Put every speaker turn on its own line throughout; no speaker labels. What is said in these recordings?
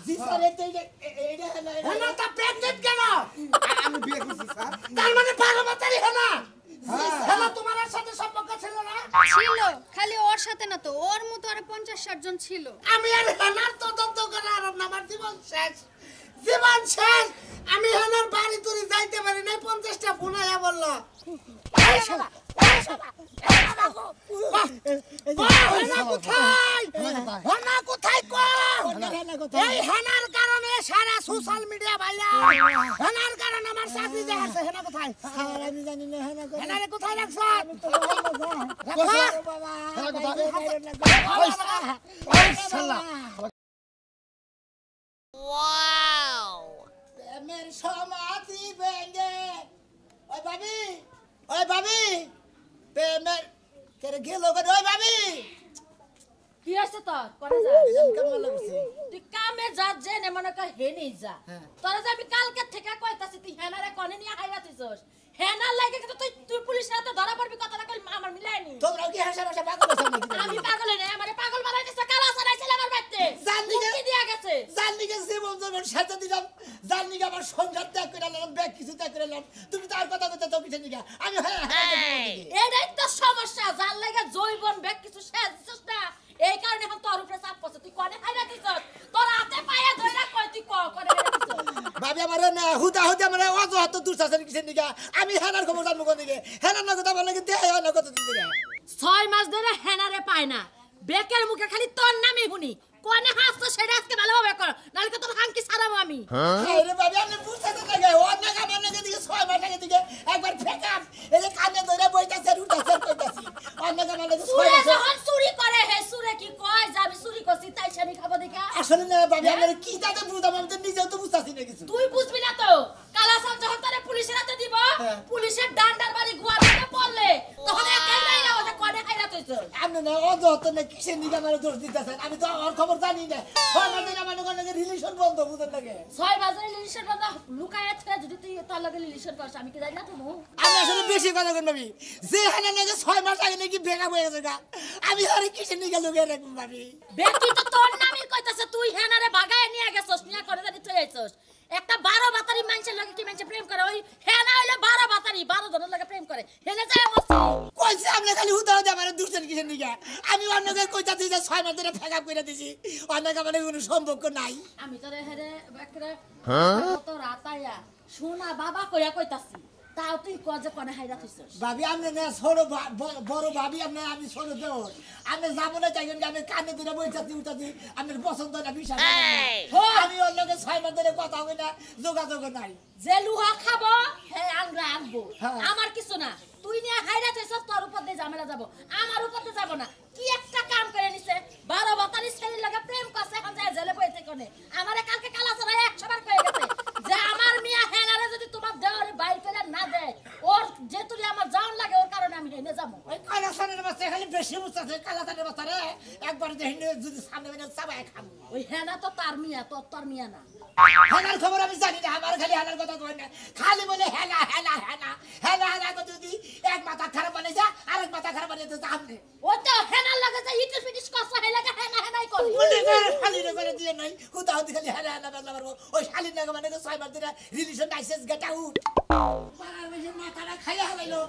জি sir এইটা
হেনা তা pregnant কেন?
আমি বিয়ে করছি স্যার।
তার মানে 12 বাতারি হেনা। হেনা তোমার সাথে সম্পর্ক ছিল না?
ছিল, খালি ওর সাথে না তো, ওর মতো আরো 50-60 জন ছিল।
আমি আর হেনার তদন্ত করে আর আমার জীবন শেষ, জীবন শেষ। আমি হেনার বাড়ি তুই যাইতে পারি না, 50টা ফোন আয়া বলল হেনা কোথায় এই হেনার কারণে সারা সোশ্যাল মিডিয়া ভাইরাল। হেনার কারণে আমার চাকরি যাচ্ছে। হেনা কোথায়?
স্যার আমি জানি না হেনা কোথায়।
হেনারে কোথায় রাখছ? প্রেমের সমাধি ভেঙে ওই ভাবি প্রেমের কেরে গেল ওই ভাবি
কি আছে তোর? করে যা।
কেমন লাগছে?
তুই কামে যা, যে নে মনে কর হেনি যা। তোরা যে আমি কালকে থেকে কইতাছি তুই হেনারে কনে নিয়ে হাইরা দিছস। হেনার লাগে কিন্তু তুই পুলিশের হাতে ধরা পড়বি, কথাটা কই আমার মিলায়নি।
তোমরা কি হাসা হাসা পাগল হইছো নাকি?
আমি পাগল হই না, আমারে পাগল বানাই দিছে, কালা সারাইছিল আমার বাইতে।
জানদিকে
কি দিয়া গেছে?
জানদিকে জীবন জীবন সাথে দিলাম, জানদিকে আমার সংসার ত্যাগ করে নিলাম, ব্যাগ কিছু ত্যাগ করে নিলাম। তুমি তো আর কথা কইতে তো কিছু নিকা। আমি
এটাই তো সমস্যা, যার লাগে জৈবন ব্যাগ কিছু শেষ দিছস না, এই কারণে এখন তোর উপরে চাপ পড়ছে। তুই কনে হাইরা দিছস? তোর হাতে পায়ে ধইরা কই তুই কনে হাইরা দিছস?
ভাবি আমার না হুদা আমার অজুহাত দুঃশাসন কিছু নিকা। আমি হেনার খবর জানবো কোন দিকে? হেনার না কথা বলে দেহে হয় না কত দিন দিকে।
6 মাস ধরে হেনারে পায় না, বেকের মুখে খালি তোর নামই শুনি। কোনে হাসতো সেটা আজকে ভালোভাবে কর, নাহলে তো তোর হাঙ্কি ছাড়াবো আমি।
আরে ভাবি আপনি বুঝতে লাগে ও না কামার লাগে দিকে 6 মাস আগে দিকে একবার ফেকাম এই যে কানে ধরে বইতাছে উঠাছে কইতাছি অন্য কামার লাগে 6
সুরে
মাস।
যখন চুরি করে হে সুরে কি কয় যে আমি চুরি করছি তাই আমি খাবো দেখা?
আসলে না ভাবি আমার কি তাতে বুঝাম, আমি তো নিজেও তো বুঝতাছি না কিছু।
তুই বুঝবি না তো, কালাসান যখন তারে পুলিশের হাতে দিব, পুলিশের ডান্ডার বাড়ি গুয়ার মধ্যে পড়লে তখন একাই নাই না ওটা কনে খাইরা তুইছ।
আপনি না অজুহাত না কিসের নিকা আমার দোষ দিতেছেন? আমি তো আমার খবর জানি না। 6 মাস ধরে আমার ওখানে রিলেশন বন্ধ বুঝেন লাগে।
6 বাজারে লিলিশন বন্ধ লুকায় আছে, যদি তুই তার লগে লিলিশন করছ আমি কি জানি না তুমি?
আমি আসলে বেশি কথা কই ভাবি, যে হানা নাকি 6 মাস আগে নাকি বেকা হয়ে গেছে গা, আমি আরে কিসের নিকা লুকিয়ে রাখবো ভাবি?
বেটি তো তোর নামই কইতাছে, তুই হেনারে ভাগায় নিয়ে গেছস, নিয়া করে জানি তুই আইছস। একটা 12 বাতারি মানুষের লগে কি মানুষ প্রেম করে? ওই হেনা হইলো 12 বাতারি, 12 জনের লগে প্রেম করে। হেনা যায় মস্তি
কইছে আপনি খালি হুদা হুদা আমার দুষ্টের কিসের নিকা? আমি অন্যকে কইতাছি যে 6 মাস ধরে ফেকা করে দিছি, অন্যকে মানে কোনো সম্পর্ক নাই।
আমি তোরে হেরে একরে তো রাতায়া শোনা বাবা কইয়া কইতাছি, তাও তুই কয় যে কনে হাইরা তুইছস।
ভাবি আপনি না ছোট বড় ভাবি আপনি, আমি ছোট দেওর আপনি যাবো না চাইবেন আমি কানে ধরে বইতাছি উঠাছি আপনার পছন্দ না বিশ্বাস আমি অন্যকে 6 মাস ধরে কথা হই না, যোগাযোগ নাই।
যে লুহা খাবো হে আংরা আনবো,
হ্যাঁ।
আমার কিছু না। তুই নিয়ে হাইরা তুইছস, তোর উপর দিয়ে ঝামেলা যাব, আমার উপর দিয়ে যাব না। কি একটা কাম করে নিছে, 12 বাতারি ছেলের লগে প্রেম করছে, এখন যায় জেলে বইতে কোনে। আমারে কালকে কালা ছড়ায় 100 বার কয়ে গেছে যে আমার মিয়া হেনারে যদি তোমার দেওয়ারে বাইর করে না দেয়, ওর যে তুই আমার জান লাগে, ওর কারণে আমি হেনে যাবো।
ওই কালাসানের বাচ্চা খালি বেশি বুঝতেছে, কালাসানের বাচ্চা রে একবার দেখেন যদি সামনে বেনে চাবায় খাবো।
ওই হেনা তো তার মিয়া, তোর মিয়া না।
হেনার খবর আমি জানি না, আমার খালি হেনার কথা কই না, খালি বলে হেনা হেনা হেনা হেনা হেনা কথা যদি এক মাথা খারাপ বানিয়ে যা আরেক মাথা খারাপ বানিয়ে তো আপনি
ও তো হেনার লাগে যে ইটিস পিটিস কষ্ট হে লাগে হেনা হেনাই করে।
বলে করে খালি রে করে দিয়ে নাই হুদা হুদি খালি হেনা হেনা বাজলা মারবো। ওই শালি নাগা মানে 6 মাস ধরে রিলেশন নাইসেস গেট আউট পাড়ার বেশি মাথাটা খাইয়া হলাইলো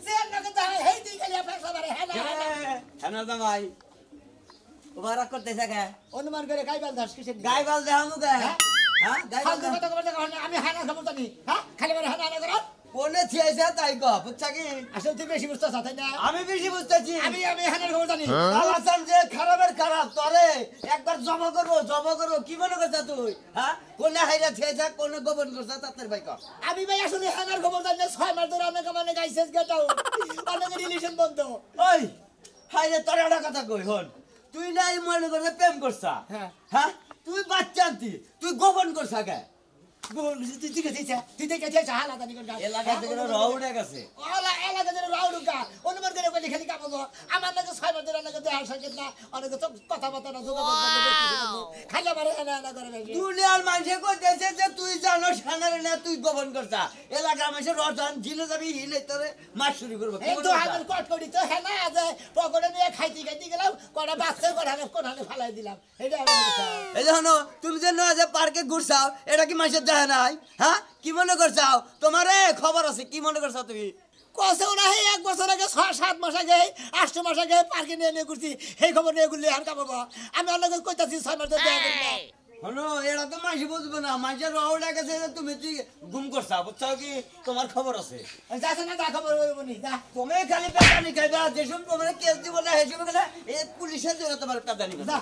যে নাগা দা হেই দি খালি ফেসা মারে হেনা হেনা
হেনা জামাই ওভারা করতেছে কে?
অনুমান করে গাইবাল দাস কিসের
গাইবাল দেখামু কে? হ্যাঁ গাইবাল
ফালতু কথা কথা কইনা আমি হেনা খবর জানি। হ্যাঁ খালি মানে হেনা হেনা করো
কোনে থিয়েছে তাই কো বুঝছা কি?
আসলে তুই বেশি বুঝতাছ তাই না?
আমি বেশি বুঝতেছি।
আমি হেনার খবর জানি।
কালাসান যে খারাপের খারাপ, তরে একবার জমা করবো কি মনে করছ তুই? হ্যাঁ কোনে হাইরা থিয়েছে কোনে গোপন করছ তাদের ভাই কো?
আমি ভাই আসলে হেনার খবর জানি না। 6 মাস ধরে অনেক মানে গাইসেস গেট আউট অনেক রিলেশন বন্ধ।
ওই হাইরে তোর একটা কথা কই হন, তুই নাই মনে করে প্রেম করছা?
হ্যাঁ।
হ্যাঁ তুই বাচ্চা আনতি, তুই গোপন করছা কে?
গোবর গেছে তুই দিকে দিছে তুই দেখে দিয়েছ হালা জানি কোন
এলাকা থেকে রও উঠে গেছে
ওলা এলাকা ধরে রাউডুকা অনুমান করে কইলে খালি কামাবো আমার লাগে 6 বছর লাগে দেহার সাথে না অনেক তো কথা বলতে না যোগাযোগ করতে খালি আমার এনা করে বেশি
দুনিয়ার মানুষে কইতেছে যে তুই জানোস হানারে না তুই গোপন করছা এলাকার মানুষে রজন জিলে যাবি হিলে তোরে মাছ শুরু করবো
এই তো হাজার কট করি তো হ্যাঁ না যে পকড়ে নিয়ে খাইতে গেলাম কটা বাচ্চা কটা কোনালে ফালাই দিলাম এটা আমি
এই দেখো তুমি যে নয় যে পার্কে ঘুরছাও এটা কি মানুষের দেখে নাই হ্যাঁ কি মনে করছাও তোমারে খবর আছে কি মনে করছাও তুমি
কসে ওরা এই 1 বছর আগে 6-7 মাস আগে 8 মাস আগে পার্কে নিয়ে ঘুরছি সেই খবর নিয়ে গুলি আর কামাবো আমি অনেক কইতাছি 6 মাস দেখা করি না
হনো এটা তো মানুষ বুঝবে না মানুষের রও ডাকেছে যে তুমি তুই গুম করছাও বুঝছাও কি তোমার খবর আছে
যাচ্ছে না যা খবর হইব নি যা
তুমি খালি পেদানি খাইবা যেসব তোমার কেস দিব না হেসব গেলে এই পুলিশের জন্য তোমার পেদানি
যা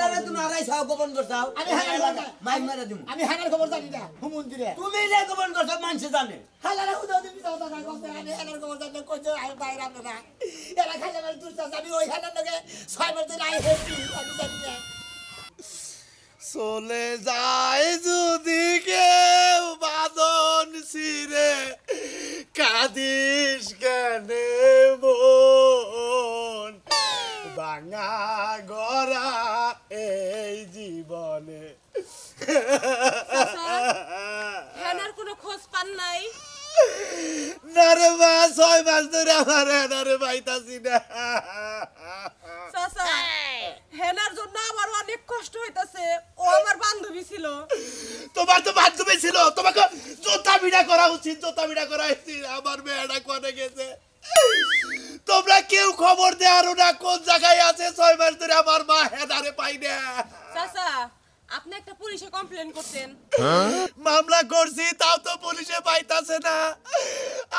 না না তুমি আড়াই ছাও গোপন করছাও
আমি হানার
মাইক মারা দিমু
আমি হানার খবর জানি না হুমন্দিরে
তুমি যে গোপন করছাও মানুষ জানে
হালারে হুদা দিবি যাও টাকা কমতে আমি হানার খবর জানি কইছো আমি বাইরে আমনা না এরা খালি আমার দুষ্টা আমি ওই হানার লগে 6 মাস ধরে আই হেপি আমি জানি না
চলে যায় যদি কেউ বাদন সিরে কাদিস কেনে মন ভাঙা গড়া এই জীবনে
হেনার কোনো খোঁজ পান নাই?
না রে মা 6 মাস ধরে আমার হেনারে পাইতাছি না
চাচা, হেনার জন্য আমার অনেক কষ্ট হইতাছে। ও আমার বান্ধবী ছিল।
তোমার তো বান্ধবী ছিল, তোমাকে জোতা বিড়া করা উচিত, জোতা বিড়া করা উচিত। আমার মেয়েটা কোনে গেছে তোমরা কেউ খবর দেওয়ারও না কোন জায়গায় আছে। 6 মাস ধরে আমার মা হেনারে পাই না।
চাচা, আপনি একটা পুলিশে কমপ্লেন করতেন।
মামলা করছি তাও তো পুলিশে পাইতাছে না।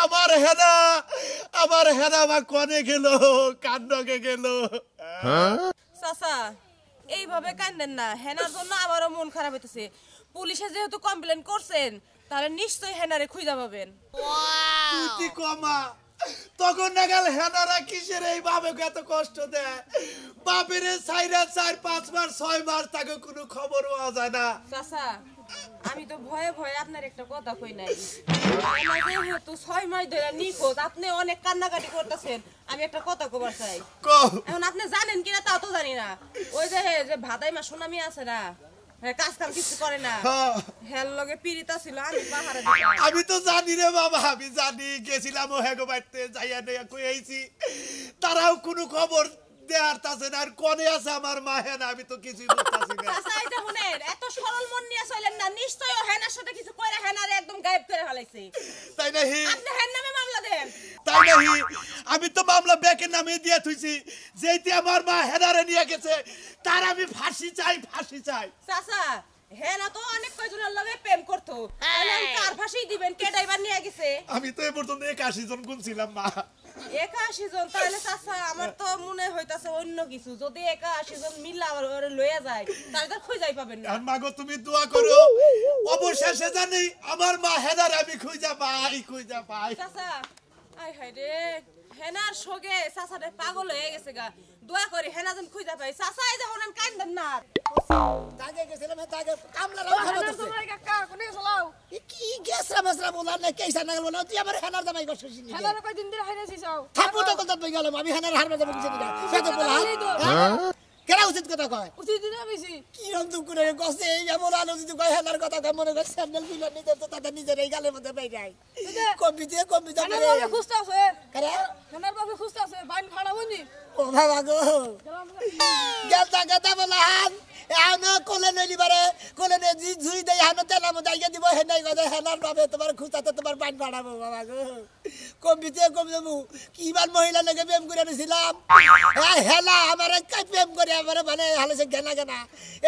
আমার হেনা আমার কোনে গেল, কান্নকে গেল।
চাচা, এইভাবে কান্দেন না। হেনার জন্য আমারও মন খারাপ হইতেছে। পুলিশে যেহেতু কমপ্লেন করছেন, তাহলে নিশ্চয়ই হেনারে খুঁজে পাবেন।
তুই কমা তখন নাগাল হেনারা কিসের এই বাপকে এত কষ্ট দেয়? বাপের সাইরা 4-5 মাস 6 মাস তাকে কোনো খবর পাওয়া যায় না।
চাচা, আমি তো ভয়ে ভয়ে আপনার একটা কথা কই নাই। যেহেতু 6 মাস ধরে নিখোঁজ, আপনি অনেক কান্নাকাটি করতেছেন। আমি একটা কথা কবার চাই। এখন আপনি জানেন কিনা তাও তো জানি না। ওই যে ভাদাই মা সুনামি আছে না, কাজ কাম কিছু করে না, হেল লগে পিরিতা ছিল।
আমি তো জানি রে বাবা, আমি জানি। গেছিলাম ও হেগো বাড়িতে যাইয়া নিয়ে কইছি, তারাও কোনো খবর দেয়ার তাছে না। আর কোনে আছে আমার মা হেনা, আমি তো কিছুই বুঝতাছি না।
চাচা, এই যে শুনেন, এত সরল মন নিয়ে চলেন না। নিশ্চয়ই ও হেনার সাথে কিছু কইরা হেনারে একদম গায়েব করে ফেলাইছে।
তাই নাহি?
আপনি হেন নামে মামলা দেন।
তাই নাহি? আমি তো মামলা ব্যাকের নামে দিয়ে থুইছি। যেইতে আমার মা হেনারে নিয়ে গেছে, তার আমি ফাঁসি চাই, ফাঁসি চাই।
চাচা, হেনা তো অনেক কয়জনের লগে প্রেম করতো। তাহলে কার ফাঁসি দিবেন? কে ড্রাইভার নিয়ে গেছে?
আমি তো এ পর্যন্ত 81 জন গুনছিলাম মা।
81 জন? তাহলে চাচা, আমার তো মনে হইতাছে অন্য কিছু। যদি 81 জন মিলা ওরে লইয়া যায়, তাহলে তো খুঁজাই পাবেন না।
আর মাগো তুমি দোয়া করো, অবশেষে জানি আমার মা হেনার আমি খুঁজা পাই।
চাচা, আয় হায় রে, হেনার সঙ্গে চাচারে পাগল হয়ে গেছে গা। দোয়া করি হেনা যেন খুঁজা পাই। চাচা, এই যে হনেন কান্দেন না।
তাকে গেছিলাম তাকে কামলা রাও খবর দিছে
কাকা কোনে চলাও?
কি গেছরা মাসরা বলার না কেসা নাগল বলা তুই আমার হানার দামাই করছিস নি
হেনার কয় দিন ধরে হাইরাছিস যাও।
থাপু তো কথা বই গেলাম আমি হানার হারবা যাব কিছু না সাথে বলা কেরা উচিত কথা কয়
উচিত দিন বেশি
কি রকম তুই করে কসে এই এমন আলো যদি কয় হানার কথা কয় মনে কর স্যান্ডেল বিলা নিজে তো তাদের নিজের এই গালের মধ্যে পাই যায় কম্পিতে
হেনার বাবা খুঁজতে আছে।
করে
হেনার বাবা খুঁজতে আছে। বাইন ফাড়াবো নি?
ও বাবা গো গাতা গাতা বলা হান এনো কোলে নইলি বারে কোলে নে জি জুই দেই হানো তেলা মো দাইগে দিব হেনাই গদে হেনার বাবে তোমার খুঁজাতে তোমার পান ফাড়াবো বাবা গো কম্পিতে কম যাবো কিমান মহিলা লাগে প্রেম করে নিছিলাম হেলা আমারে কাই প্রেম করে আমারে মানে হালেছে গেনা গেনা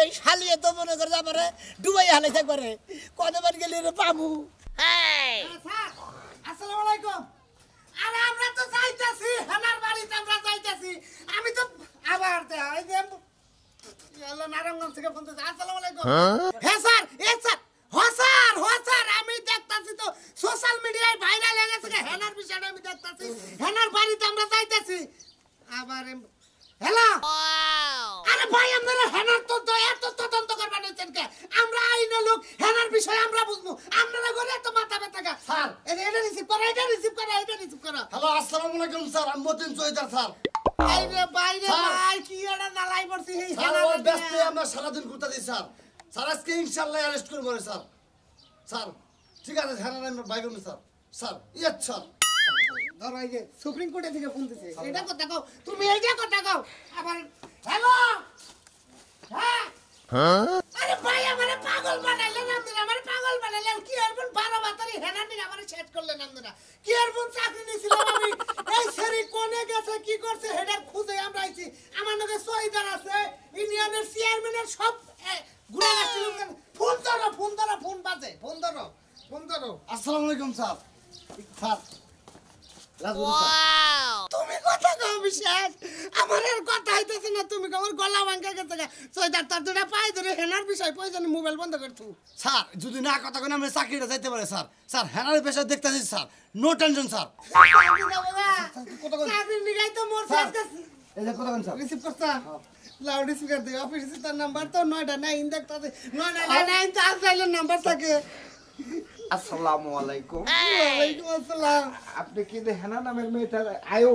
এই শালিয়ে তো মনে করে আমারে ডুবাই হালেছে করে কতবার গেলি রে পামু
আসসালামু আলাইকুম। আরে আমরা তো যাইতাছি হেনার বাড়িতে, আমরা যাইতাছি। আমি তো আবার এই যে আল্লাহ নারায়ণগঞ্জ থেকে ফোন দিয়েছে। আসসালামু আলাইকুম। হ্যাঁ স্যার, স্যার আমি দেখতাছি তো সোশ্যাল মিডিয়ায় ভাইরাল হয়ে গেছে হেনার বিষয়টা। আমি দেখতাছি হেনার বাড়িতে আমরা যাইতাছি। আবার হ্যালো, আরে ভাই আপনারা হেনার তো এত তদন্ত করবেন কে? আমরা আইনের লোক, হেনার বিষয়ে আলাইকুম স্যার আমি মতিন চৌধুরী স্যার
বাইরে বাইরে
স্যার।
ভাই কি এটা জ্বালাই পড়ছি এই
স্যার
হেনা
ওর ব্যস্ত আমরা সারাদিন ঘুরতে দিই স্যার স্যার আজকে ইনশাআল্লাহ অ্যারেস্ট করবো রে স্যার স্যার ঠিক আছে হ্যাঁ আমি bike sir sir yes sir
ধরো এই যে সুপ্রিম কোর্টে থেকে ফোন দিছে এটা কথা কও তুমি এইটা কথা কও আবার হ্যালো হ্যাঁ আরে ভাই আমারে পাগল বানাইলেন আপনারা আমারে পাগল বানাইলেন কি এরপর 12 বাতারি হেনা দিন আমারে সেট করলেন আপনারা কি এরপর চাকরি নিছিলাম আমি এই সেরি কোনে গেছে কি করছে হেডার খুঁজে আমরা আইছি আমার নাকি সহিদার আছে ইউনিয়নের চেয়ারম্যানের সব গুড়া আসছিল ফোন বাজে ফোন ধরো
আসসালামু আলাইকুম স্যার স্যার রাজু স্যার
তুমি কথা কও বিশেষ আমার এর কথা হইতেছে না তুমি আমার গলা ভাঙা গেছে সইদার তোর দুটা পাই ধরে হেনার বিষয় প্রয়োজনে মোবাইল বন্ধ কর তুই
স্যার যদি না কথা কোন আমরা চাকরিটা যাইতে পারে স্যার স্যার হ্যানার পেশা দেখতেছি স্যার নো টেনশন স্যার
চাকরি নিগাই তো মোর শেষ গেছে
এই যে কথা কোন স্যার
রিসিভ করছা লাউড স্পিকার দিয়ে অফিসে তার নাম্বার তো 9টা 9 দেখতাছে 9 তো আসাইলের নাম্বার থাকে
আসসালামু আলাইকুম
ওয়ালাইকুম আসসালাম
আপনি কি হেনা নামের মেয়েটার আয়ো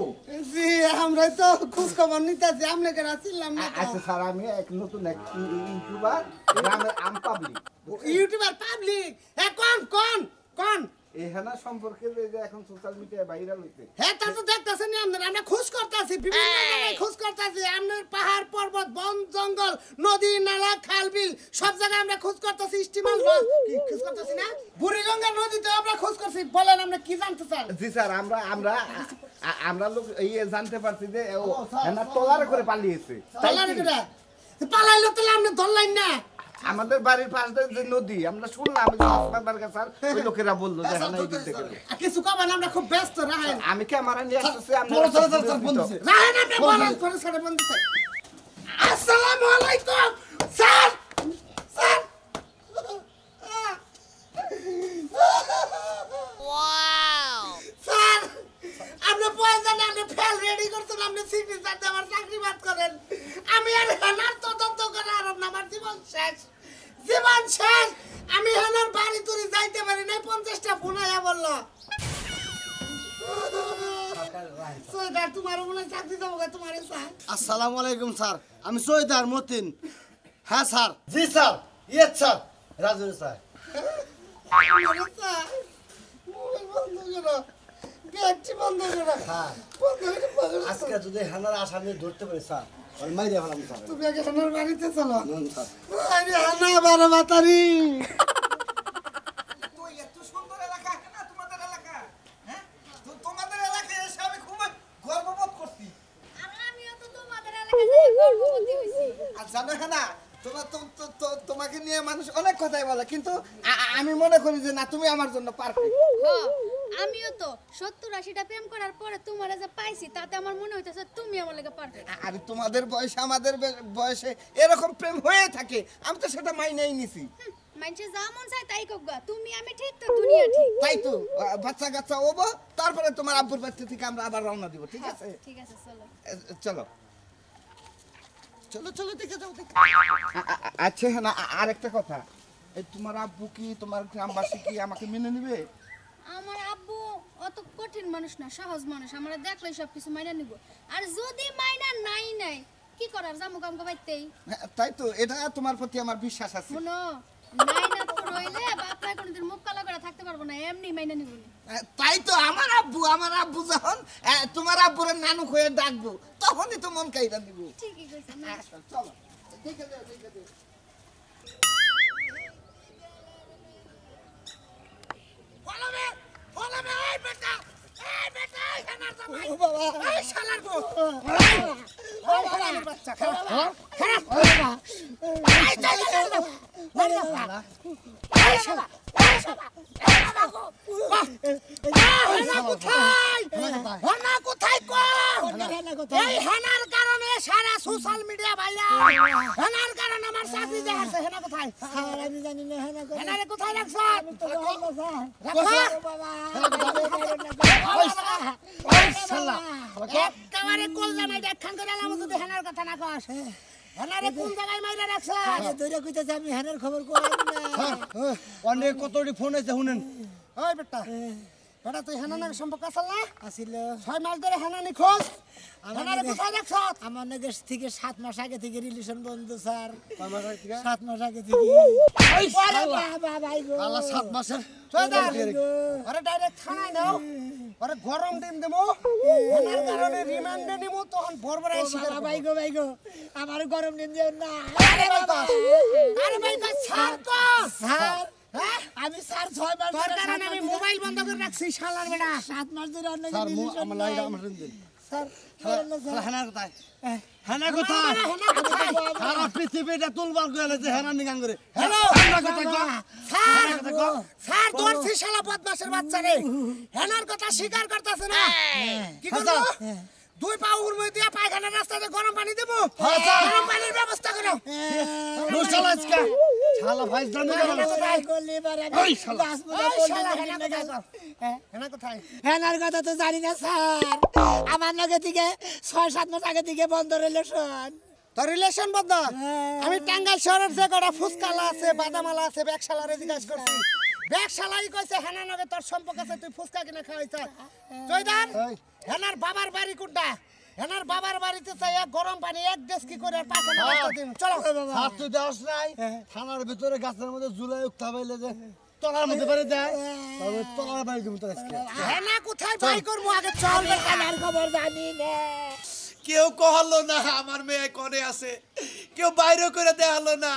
জি আমরা তো খোঁজ খবর নিতেছি আপনি কে রাছিলাম না
আচ্ছা স্যার আমি এক নতুন এক ইউটিউবার গ্রামের আম পাবলিক
ইউটিউবার পাবলিক কোন
এই হেনা সম্পর্কে যে এখন সোশ্যাল মিডিয়ায় ভাইরাল হইছে
হ্যাঁ তা তো দেখতেছেন আমরা খোঁজ করতেছি বিভিন্ন জায়গায় খোঁজ করতেছি আপনার পাহাড় পর্বত বন জঙ্গল নদী নালা খাল বিল সব জায়গায় আমরা খোঁজ করতেছি স্টিমার খোঁজ করতেছি না বুড়িগঙ্গা নদীতে আমরা খোঁজ করছি বলেন আমরা কি জানতে চান
জি স্যার আমরা লোক এই জানতে পারছি যে ও হেনা টলারে করে পালিয়েছে
পালাইলো তাহলে আপনি ধরলেন না
আমাদের বাড়ির পাশে যে নদী আমরা শুনলাম স্যার ওই লোকেরা বললো যে হেনা এই দিক থেকে
কিছু কবেন আমরা খুব ব্যস্ত রাহেন
আমি ক্যামেরা নিয়ে আসতেছি
রাহেন আপনি বলেন পরে সাড়ে বন্ধ আসসালামু আলাইকুম স্যার স্যার স্যার আপনি পয়সানে আপনি ফেল রেডি করছেন আপনি সিগনেচার দিয়ে আমার চাকরি বাদ করেন আমি আর হেনার তদন্ত করে আর আমার জীবন শেষ আমি হেনার বাড়ি তুই যাইতে পারি নাই 50টা ফোন আয়া বললো সোয়েদার তোমার মনে চাকরি দেবো তোমার স্যার
আসসালামু আলাইকুম স্যার আমি সৈয়দার মতিন হ্যাঁ স্যার জি sir yes sir Raju sir আজকে যদি হেনার আসামি ধরতে পারি স্যার মাইরে ফেলাম স্যার
তুমি আগে হেনার বাড়িতে চলো
স্যার
আরে হেনা বারো বাতারি
তোমাকে নিয়ে মানুষ অনেক কথাই বলে কিন্তু আমি মনে করি যে না তুমি আমার জন্য পারফেক্ট
আমিও তো 70-80টা প্রেম করার পরে তোমারে যা পাইছি তাতে আমার মনে হইতাছে তুমি আমার লাগা পারফেক্ট
আর তোমাদের বয়সে আমাদের বয়সে এরকম প্রেম হয়ে থাকে আমি তো সেটা মাইনেই নিছি
মানছে যা মন চায় তাই কগা তুমি আমি ঠিক তো দুনিয়া ঠিক
তাই তো বাচ্চা কাচ্চা হবো তারপরে তোমার আব্বুর বাড়ি থেকে আমরা আবার রওনা দিব ঠিক আছে
ঠিক আছে চলো
চলো চলো চলো দেখে যাও আচ্ছা হ্যাঁ না আরেকটা কথা এই তোমার আব্বু কি তোমার গ্রামবাসী কি আমাকে মেনে নেবে
আমার আব্বু অত কঠিন মানুষ না সহজ মানুষ আমরা দেখলে সব কিছু মাইনা নিব আর যদি মাইনা নাই কি করার জামু কাম গাইতেই
তাই তো এটা তোমার প্রতি আমার বিশ্বাস আছে
শুনো মাইনা তো রইলে বাপরা কোনদিন মুখ কালা করে থাকতে পারবো না এমনি মাইনা নিব
তাই তো আমার আব্বু যখন তোমার আব্বুর নানু হয়ে ডাকবো তখনই তো মন কাইরা দিব
ঠিকই কইছেন
চলো দেখে যাও
এই বেটা এই হেনার জামাই এই শালার গো এই হেনার বাচ্চা খারাপ এই শালা হেনা কোথায় এই হেনার কারণে সারা সোশ্যাল মিডিয়া ভাইরাল হেনার কারণে আমার চাকরি যাচ্ছে হেনা কোথায় আমি জানি না হেনারে কোথায় রাখছ একেবারে কলজা নাই দেখান করে এলাম যদি হেনার কথা না কস হেনারে কোন জায়গায় মাইরা রাখছ ধরে কইতেছে আমি হেনার খবর কই না
অনেক কতটি ফোন আছে শুনেন
ওই বেটা
বেটা তুই হেনার সম্পর্ক আসল না
আসিল
6 মাস ধরে হেনা নিখোঁজ হেনারে কোথায় রাখছ
আমার নাকি থেকে 7 মাস আগে থেকে রিলেশন বন্ধ স্যার
6 মাস আগে
7 মাস আগে থেকে
এই
আরে বাবা ভাই গো
আল্লাহ 7 মাসের
চয়দার আরে ডাইরেক্ট থানায় নাও আরে গরম দিন দেবো হেনার কারণে রিমান্ডে নিব তখন বরবর এসে
ভাই গো আমার গরম দিন দিও না
আরে ভাই স্যার তো
স্যার আমি স্যার 6 মাস
তোর
ধরে
কারণে আমি মোবাইল বন্ধ করে রাখছি শালার বেটা
7 মাস ধরে অন্য
স্যার
রিলেশন
আমার লাইটা আমার দিন
স্যার
হেনা কোথায় হেনা কোথায় সারা পৃথিবীটা তুলবার করে যে হেনা নিগান করে
হ্যালো
হেনা কোথায় গো
স্যার ধরছি শালা বদমাশের বাচ্চা রে হেনার কথা স্বীকার করতেছে না কি করব দুই পা উড়মই দিয়া পায়খানার রাস্তাতে গরম পানি দেব গরম পানির ব্যবস্থা করো
রুশালাজকা শালা ভাই জানি
ওই শালা
হেনা কোথায়
হেনার কথা তো জানি না স্যার আমার নাকি থেকে 6-7 মাস আগে থেকে বন্ধ রিলেশন
তোর রিলেশন বন্ধ আমি টাঙ্গাইল শহরের যে কটা ফুচকালা আছে বাদামালা আছে ব্যাগশালারে জিজ্ঞাসা করছি ব্যাগশালাই কইছে হেনা নগে তোর সম্পর্ক আছে তুই ফুচকা কিনে খাওয়াইছ জয়দার হেনার বাবার বাড়ি কোনটা হেনার বাবার বাড়িতে চাই এক গরম পানি এক ডেস্কি করে আর পায়খানা রাস্তা দিন চলো
স্যার তুই দেওয়াস নাই থানার ভিতরে গাছের মধ্যে ঝুলাই উঠতে পাইলে যে তলার মধ্যে বাড়ি দেয় তবে তলার বাড়ি দিব তোর আজকে
হেনা কোথায় বাই করবো আগে চল
হেনার খবর জানি না
কেউ কহলো না আমার মেয়ে কনে আছে কেউ বাইরে করে দেখালো না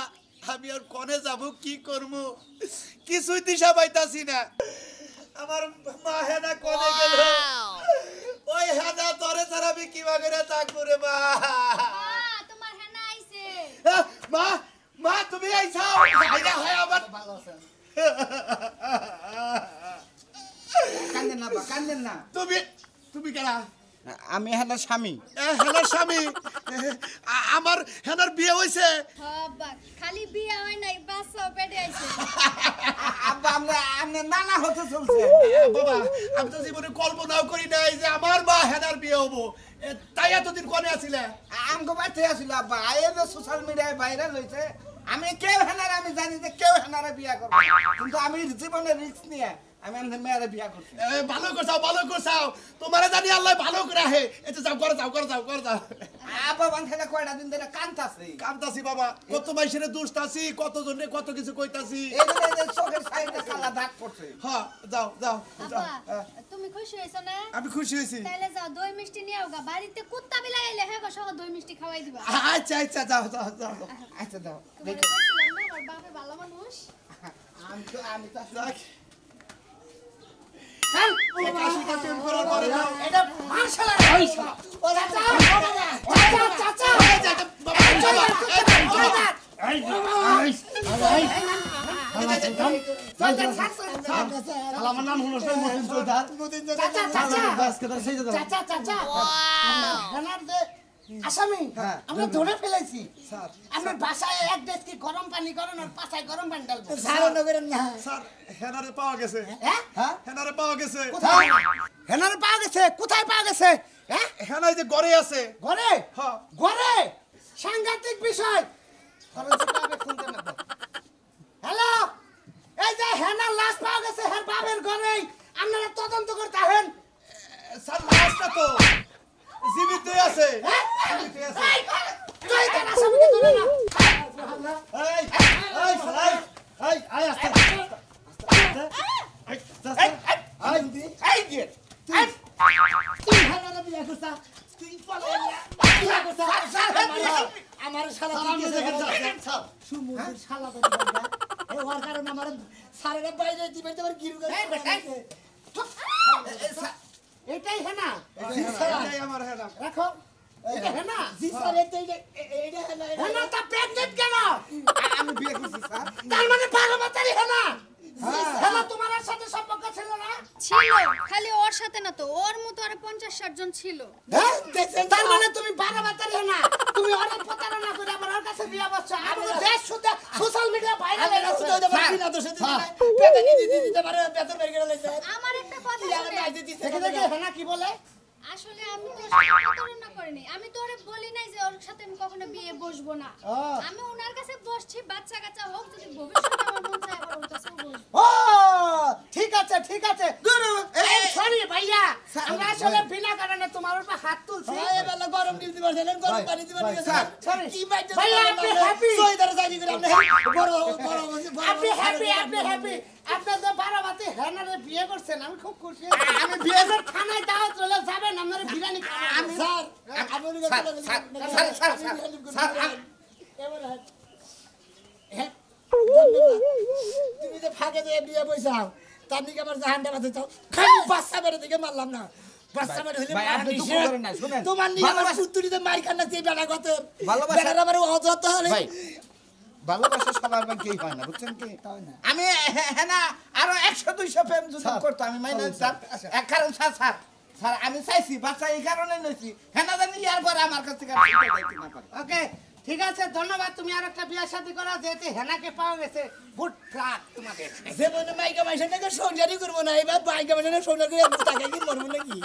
আমি আর কনে যাব কি করবো কিছুই দিশা পাইতাছি না আমার মা হেনা কনে গেল ওই হেনা তোরে ছাড়া আমি কিবা করে থাকবো রে মা
তোমার হেনা আইছে
মা মা তুমি আইছাও আইরা হয় আবার
ভালো আছেন কান্দেন না বা কান্দেন না
তুমি তুমি কেনা
আমি হেনার স্বামী
হেনার স্বামী আমার হেনার বিয়ে হইছে
বাবা খালি বিয়া হয় নাই বাচ্চাও পেটে আইছে
আব্বা আমরা নানা হতে চলছে
বাবা আমি তো জীবনে কল্পনাও করি নাই যে আমার মা হেনার বিয়ে হবো তাই এতদিন কোনে আছিলে
আমগো বাড়িতে আসিল আব্বা এই যে সোশ্যাল মিডিয়ায় ভাইরাল হইছে আমি কেউ হেনার আমি জানি যে কেউ হেনারে বিয়া করবে কিন্তু আমি জীবনে রিস্ক নিয়ে আমি আমাদের মেয়েরে বিয়া করছি
ভালো করছাও তোমারে জানি আল্লাহ ভালো করে আহে এটা যাও করে যাও
আব্বা বাংলা কয়টা দিন ধরে কান্তাছে
কান্তাছি বাবা কত মাইসের দুষ্টাছি কত জনে কত কিছু কইতাছি
এই যে চোখের সাইডে কালা দাগ পড়ছে
হ্যাঁ যাও
আপা তুমি খুশি হইছো না
আমি খুশি হয়েছি
তাইলে যাও দই মিষ্টি নিয়ে আওগা বাড়িতে কুত্তা বিলাই এলে হ্যাঁ গো সহ দই মিষ্টি খাওয়াই দিবা
আচ্ছা যাও
আচ্ছা দাও
তোমারে কইছিলাম না আমার বাপে ভালো মানুষ
আমি তো
যাক
এটা মারশালা ও চাচা
আমার নাম হলো মতিন চৌধুরী
হেনার যে আসামি আমরা ধরে ফেলেছি আপনার বাসায় এক ডেস্কি গরম পানি করেন আর পাশায় গরম পানি ডালবেন
স্যার নগরের না
স্যার হেনারে পাওয়া গেছে হেনারে পাওয়া গেছে
কোথায় হেনারে পাওয়া গেছে কোথায় পাওয়া গেছে হ্যাঁ
হেনাই যে ঘরে আছে
ঘরে
হ্যাঁ
ঘরে সাংঘাতিক বিষয় হ্যালো এই যে হেনার লাশ পাওয়া গেছে হের বাবের ঘরেই আপনারা তদন্ত করতে আহেন
স্যার লাশটা তো জীবিত আছে
তুই তার আসামিকে ধরে না
তুই হেনার বিয়ে করছা তুই আমার শালা সুমুদের শালা এই ওর কারণে আমার সারের বাইরে দিবে তোমার গিরু করে
এটাই হেনা
এটাই আমার হেনা
রাখো এটা হেনা
জি স্যার এইটা হেনা
হেনা তা প্রেগনেন্ট কেন
আমি বিয়ে করছি স্যার
তার মানে বারোবাতারি হেনা হেনা তোমার সাথে সম্পর্ক ছিল না
ছিল খালি ওর সাথে না তো ওর মতো আর 50-60 জন ছিল
দেখছেন তার মানে তুমি বারোবাতারি হেনা তুমি অনেক প্রতারণা করে আমার ওর কাছে বিয়ে বসছো আমাদের দেশ শুদ্ধ সোশ্যাল মিডিয়া ভাইরাল হয়ে গেছে
বিনা দোষে পেতে দিতে পারে বেতন বের করে লইছে
আমার একটা কথা
দেখে দেখে হেনা কি বলে
আসলে আমি তো প্রতারণা করিনি আমি তো ওরে বলি নাই যে ওর সাথে আমি কখনো বিয়ে বসবো না আমি ওনার কাছে বসছি বাচ্চা কাচ্চা হোক যদি ভবিষ্যতে আমার মন চায় আবার ওর কাছেও বসবো
ও ঠিক আছে তোর উপর হাত তুলছি
ভাই বেলা গরম ডিম দিবার ছিলেন গরম পানি দিবার গেছেন
sorry.
কি বাইতে
ভাই, আপনি happy?
সইদার যাই করে আপনি বড় বড়
আপনি হ্যাপি আপনি তো বারাবাতে হেনারে বিয়ে করছেন আমি খুব খুশি
আমি বিয়ে
স্যার থানায় দাওয়াত চলে যাবেন আপনারা বিরিয়ানি খাবেন
স্যার আপনি তুমি যে ফাঁকে দিয়ে বিয়ে বইছাও তার দিকে আমার জাহানটা বাঁধে চাও খালি বাচ্চা বেড়ে দিকে মারলাম না বাচ্চা বেড়ে হইলে
ভাই, আপনি চুপ করেন না, শুনেন।
তোমার নিয়ে আমার
ভালোবাসা-
পুত্তুরিতে মার খান না সেই বেড়া গতের
ভালোবাসা-
বেড়ার আমার অযত হলে
ভাই ভালোবাসা সবার কেই হয় না বুঝছেন কি আমি হ্যাঁ না আরো 100-200 প্রেম যদি করতো আমি মাইনে দিতাম এক কারণ স্যার আমি চাইছি বাচ্চা এই কারণে নইছি হ্যাঁ না জানি ইয়ার পরে আমার কাছ থেকে আর চিন্তা যাইতে না পারে
ওকে ঠিক আছে ধন্যবাদ তুমি আর একটা বিয়ে শাদী করা যেতে হেনাকে পাওয়া গেছে গুড লাক তোমাদের
যে মনে মাইকা মাইসের নাকি সংসারই করবো না এবার মাইকা মাইসের সংসার করে তাকে কি মরবো নাকি